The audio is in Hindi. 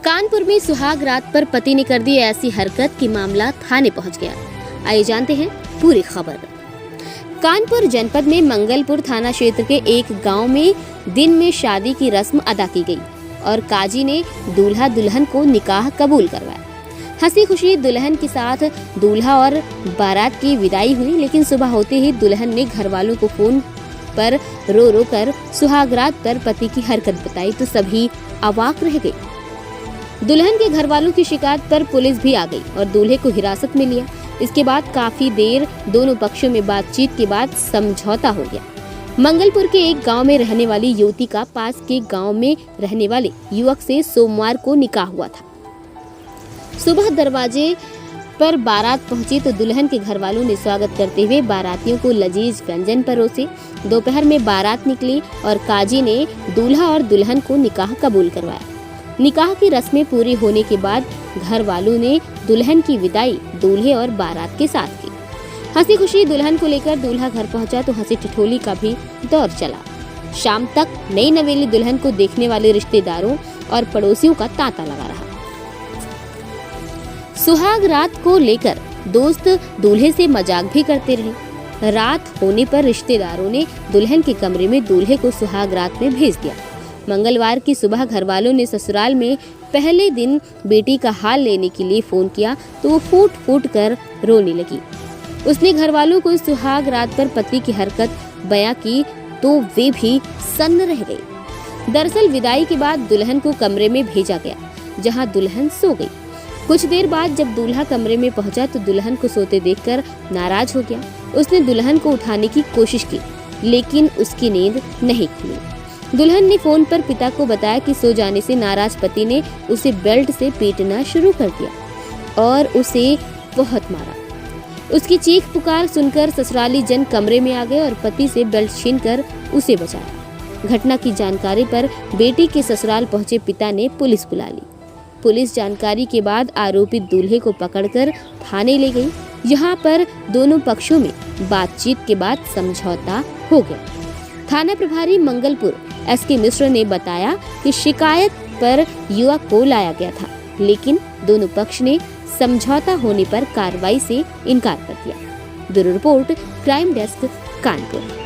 कानपुर में सुहाग रात पर पति ने कर दी ऐसी हरकत कि मामला थाने पहुंच गया। आइए जानते हैं पूरी खबर। कानपुर जनपद में मंगलपुर थाना क्षेत्र के एक गांव में दिन में शादी की रस्म अदा की गई और काजी ने दूल्हा दुल्हन को निकाह कबूल करवाया। हंसी खुशी दुल्हन के साथ दूल्हा और बारात की विदाई हुई, लेकिन सुबह होते ही दुल्हन ने घर वालों को फोन पर रो रो कर सुहागरात पर पति की हरकत बताई तो सभी अवाक रह गए। दुल्हन के घर वालों की शिकायत पर पुलिस भी आ गई और दूल्हे को हिरासत में लिया। इसके बाद काफी देर दोनों पक्षों में बातचीत के बाद समझौता हो गया। मंगलपुर के एक गांव में रहने वाली युवती का पास के गांव में रहने वाले युवक से सोमवार को निकाह हुआ था। सुबह दरवाजे पर बारात पहुंची तो दुल्हन के घर वालों ने स्वागत करते हुए बारातियों को लजीज व्यंजन परोसे। दोपहर में बारात निकली और काजी ने दूल्हा और दुल्हन को निकाह कबूल करवाया। निकाह की रस्में पूरी होने के बाद घर वालों ने दुल्हन की विदाई दूल्हे और बारात के साथ की। हंसी खुशी दुल्हन को लेकर दूल्हा घर पहुंचा तो हंसी ठिठोली का भी दौर चला। शाम तक नई नवेली दुल्हन को देखने वाले रिश्तेदारों और पड़ोसियों का तांता लगा रहा। सुहाग रात को लेकर दोस्त दूल्हे से मजाक भी करते रहे। रात होने पर रिश्तेदारों ने दुल्हन के कमरे में दूल्हे को सुहाग रात में भेज दिया। मंगलवार की सुबह घर वालों ने ससुराल में पहले दिन बेटी का हाल लेने के लिए फोन किया तो वो फूट फूट कर रोने लगी। उसने घर वालों को सुहाग रात पर पति की हरकत बयां की तो वे भी सन्न रह गए। दरअसल विदाई के बाद दुल्हन को कमरे में भेजा गया, जहां दुल्हन सो गई। कुछ देर बाद जब दूल्हा कमरे में पहुंचा तो दुल्हन को सोते देखकर नाराज हो गया। उसने दुल्हन को उठाने की कोशिश की, लेकिन उसकी नींद नहीं खुली। दुल्हन ने फोन पर पिता को बताया कि सो जाने से नाराज पति ने उसे बेल्ट से पीटना शुरू कर दिया और उसे बहुत मारा। उसकी चीख पुकार सुनकर ससुराली जन कमरे में आ गए और पति से बेल्ट छीनकर उसे बचाया। घटना की जानकारी पर बेटी के ससुराल पहुंचे पिता ने पुलिस बुला ली। पुलिस जानकारी के बाद आरोपित दूल्हे को पकड़कर थाने ले गई। यहाँ पर दोनों पक्षों में बातचीत के बाद समझौता हो गया। थाना प्रभारी मंगलपुर एसके मिश्र ने बताया कि शिकायत पर युवक को लाया गया था, लेकिन दोनों पक्ष ने समझौता होने पर कार्रवाई से इनकार कर दिया। Bureau report, crime desk, Kanpur.